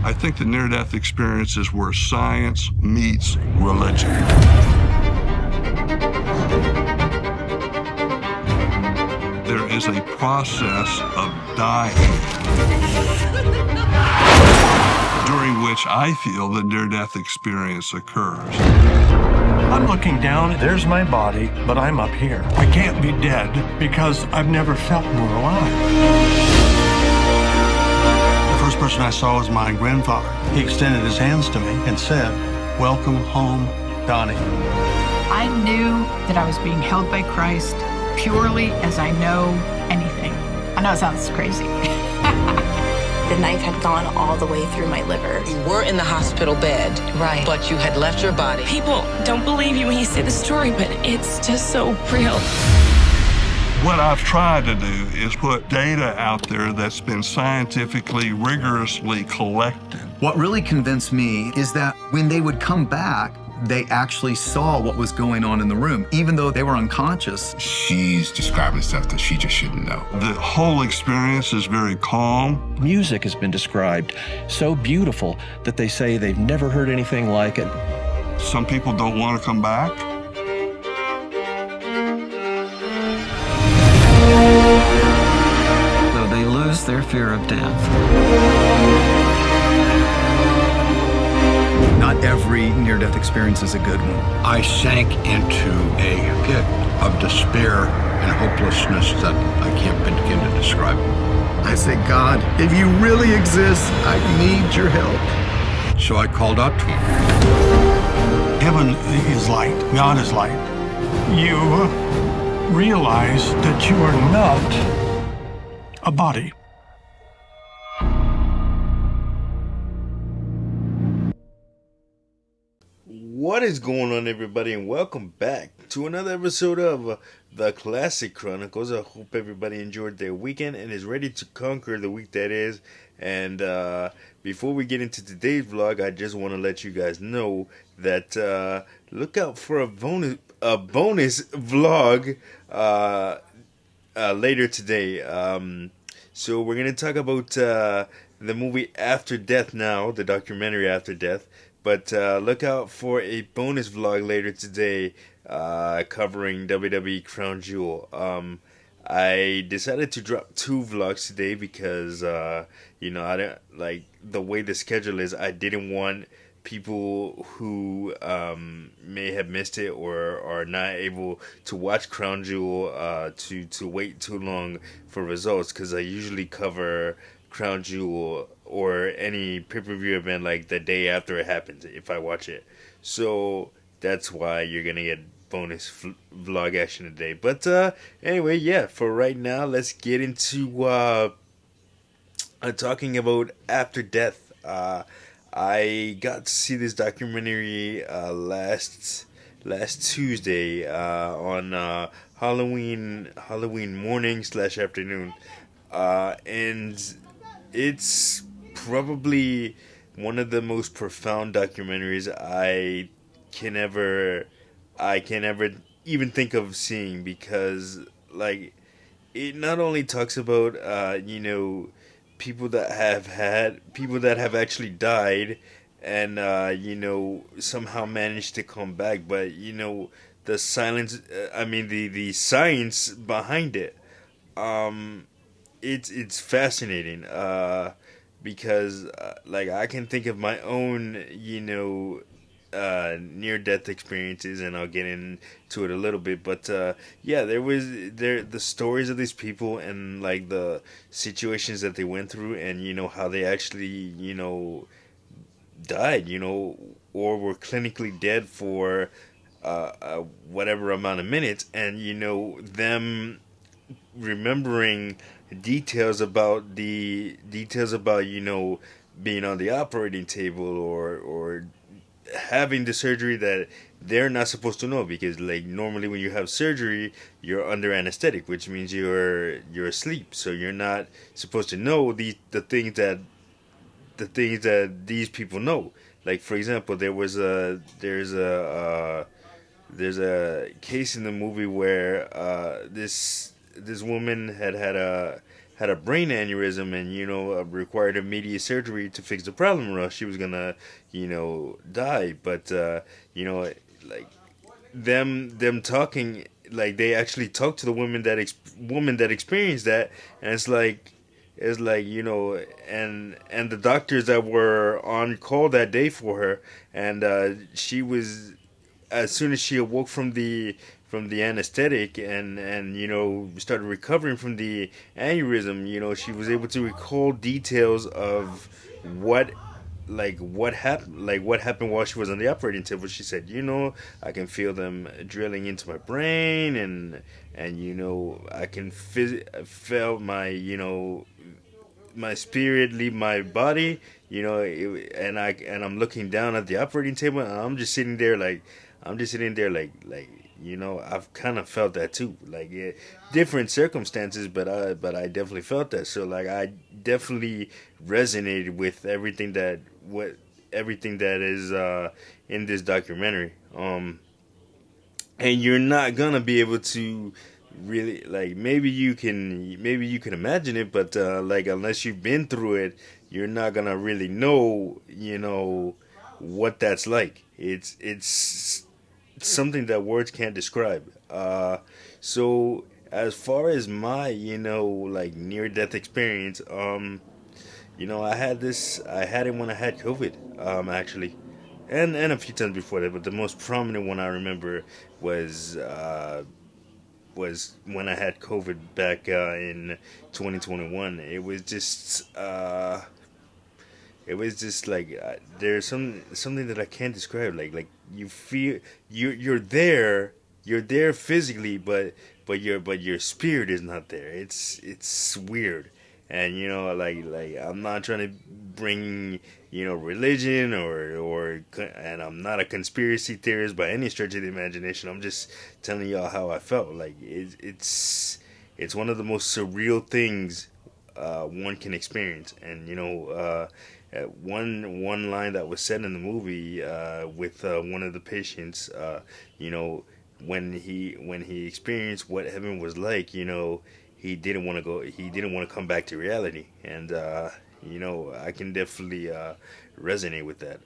I think the near-death experience is where science meets religion. There is a process of dying during which I feel the near-death experience occurs. I'm looking down, there's my body, but I'm up here. I can't be dead because I've never felt more alive. The first person I saw was my grandfather. He extended his hands to me and said, "Welcome home, Donnie." I knew that I was being held by Christ purely as I know anything. I know it sounds crazy. The knife had gone all the way through my liver. You were in the hospital bed, Right. but you had left your body. People don't believe you when you say the story, but it's just so real. What I've tried to do is put data out there that's been scientifically, rigorously collected. What really convinced me is that when they would come back, they actually saw what was going on in the room, even though they were unconscious. She's describing stuff that she just shouldn't know. The whole experience is very calm. Music has been described so beautiful that they say they've never heard anything like it. Some people don't want to come back. Though they lose their fear of death. Not every near-death experience is a good one. I sank into a pit of despair and hopelessness that I can't begin to describe. I said, "God, if you really exist, I need your help." So I called out to him. Heaven is light, God is light. You realize that you are not a body. What is going on, everybody, and welcome back to another episode of the Klassic Chronicles. I hope everybody enjoyed their weekend and is ready to conquer the week that is. And before we get into today's vlog, I just want to let you guys know that look out for a bonus vlog later today. So we're going to talk about the movie After Death now, the documentary After Death. But look out for a bonus vlog later today covering WWE Crown Jewel. I decided to drop 2 vlogs today because, I don't like the way the schedule is. I didn't want people who may have missed it or are not able to watch Crown Jewel to wait too long for results, because I usually cover Crown Jewel or any pay-per-view event like the day after it happens if I watch it. So that's why you're gonna get bonus vlog action today. But anyway, yeah, for right now, let's get into talking about After Death. I got to see this documentary last Tuesday on Halloween morning / afternoon, and it's probably one of the most profound documentaries I can ever even think of seeing, because like it not only talks about people that have actually died and somehow managed to come back, but the the science behind it. It's fascinating because like I can think of my own near-death experiences, and I'll get into it a little bit. But yeah, the stories of these people and like the situations that they went through, and how they actually died, or were clinically dead for whatever amount of minutes, and them remembering details about being on the operating table or having the surgery that they're not supposed to know, because like normally when you have surgery you're under anesthetic, which means you're asleep, so you're not supposed to know the things that these people know. Like, for example, there's a case in the movie where this woman had had a brain aneurysm and required immediate surgery to fix the problem, or else she was gonna die. But like them talking, like they actually talked to the woman that experienced that, and it's like and the doctors that were on call that day for her, and she was, as soon as she awoke from the anesthetic and started recovering from the aneurysm, she was able to recall details of what happened while she was on the operating table. She said, I can feel them drilling into my brain, and I can feel my spirit leave my body, and I'm looking down at the operating table, and I'm just sitting there like I've kind of felt that too, different circumstances, but I definitely felt that. So I definitely resonated with everything that is in this documentary. And you're not gonna be able to really, maybe you can imagine it, but unless you've been through it, you're not gonna really know what that's like. It's something that words can't describe. So as far as my near death experience, I had it when I had COVID, actually, and a few times before that, but the most prominent one I remember was when I had COVID back in 2021. It was just there's something that I can't describe. Like you feel you're there physically, but your spirit is not there. It's weird. And I'm not trying to bring religion and I'm not a conspiracy theorist by any stretch of the imagination. I'm just telling y'all how I felt. It's one of the most surreal things one can experience. And one line that was said in the movie with one of the patients, when he experienced what heaven was like, he didn't want to go. He didn't want to come back to reality, and I can definitely resonate with that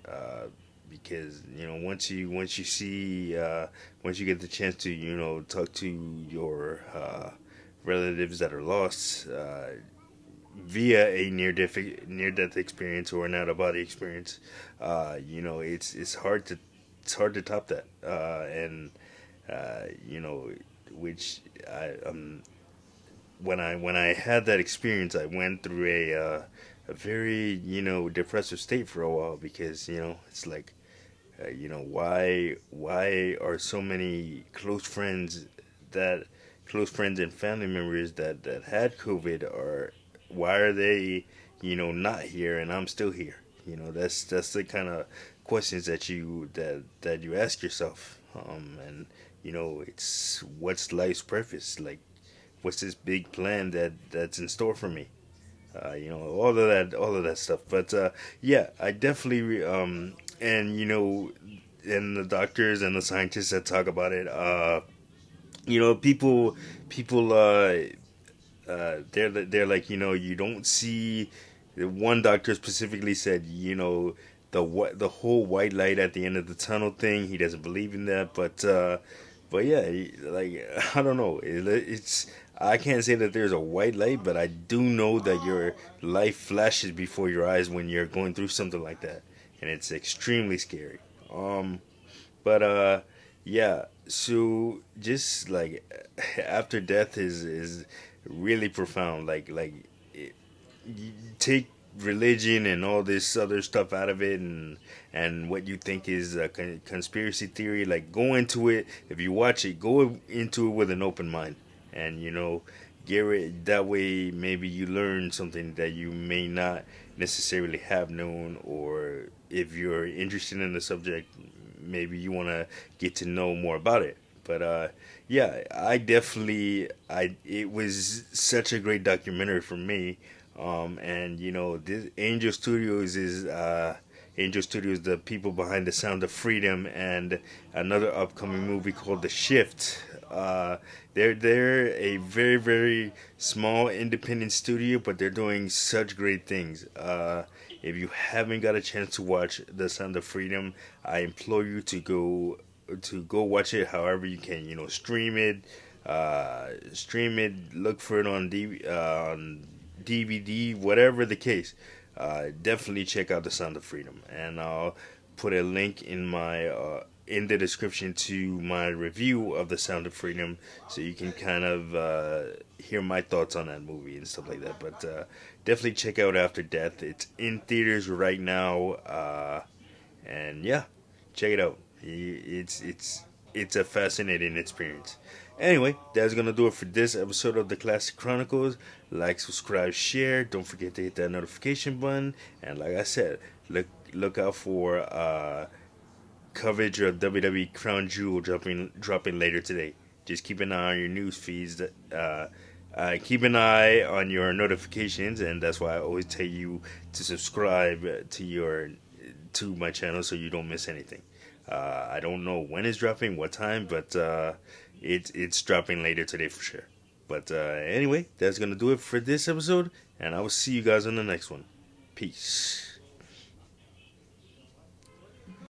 because once you see once you get the chance to talk to your relatives that are lost via a near death experience or an out of body experience, it's hard to top that, and which when I had that experience, I went through a very depressive state for a while, because it's like why are so many close friends and family members that had COVID, why are they not here and I'm still here? That's the kind of questions that you ask yourself, and it's what's life's purpose, what's this big plan that's in store for me? All of that stuff. But yeah, I definitely and and the doctors and the scientists that talk about it, people they're like, you don't see. One doctor specifically said, the whole white light at the end of the tunnel thing. He doesn't believe in that, but yeah, I don't know. I can't say that there's a white light, but I do know that your life flashes before your eyes when you're going through something like that, and it's extremely scary. Yeah. So just after death is really profound. You take religion and all this other stuff out of it, and what you think is a conspiracy theory. Go into it. If you watch it, go into it with an open mind, and get that way. Maybe you learn something that you may not necessarily have known, or if you're interested in the subject, maybe you want to get to know more about it. But yeah, it was such a great documentary for me. And this Angel Studios Angel Studios, the people behind The Sound of Freedom, and another upcoming movie called The Shift. They're a very, very small independent studio, but they're doing such great things. If you haven't got a chance to watch The Sound of Freedom, I implore you to go watch it however you can. Stream it, look for it on DVD, whatever the case. Definitely check out The Sound of Freedom, and I'll put a link in the description to my review of The Sound of Freedom, so you can kind of hear my thoughts on that movie and stuff like that. But definitely check out After Death. It's in theaters right now, and yeah, check it out. It's a fascinating experience. Anyway, that's gonna do it for this episode of the Classic Chronicles. Like, subscribe, share. Don't forget to hit that notification button. And like I said, look out for coverage of WWE Crown Jewel dropping later today. Just keep an eye on your news feeds. Keep an eye on your notifications, and that's why I always tell you to subscribe to my channel so you don't miss anything. I don't know when it's dropping, what time, but it's dropping later today for sure. But anyway, that's gonna do it for this episode, and I will see you guys on the next one. Peace.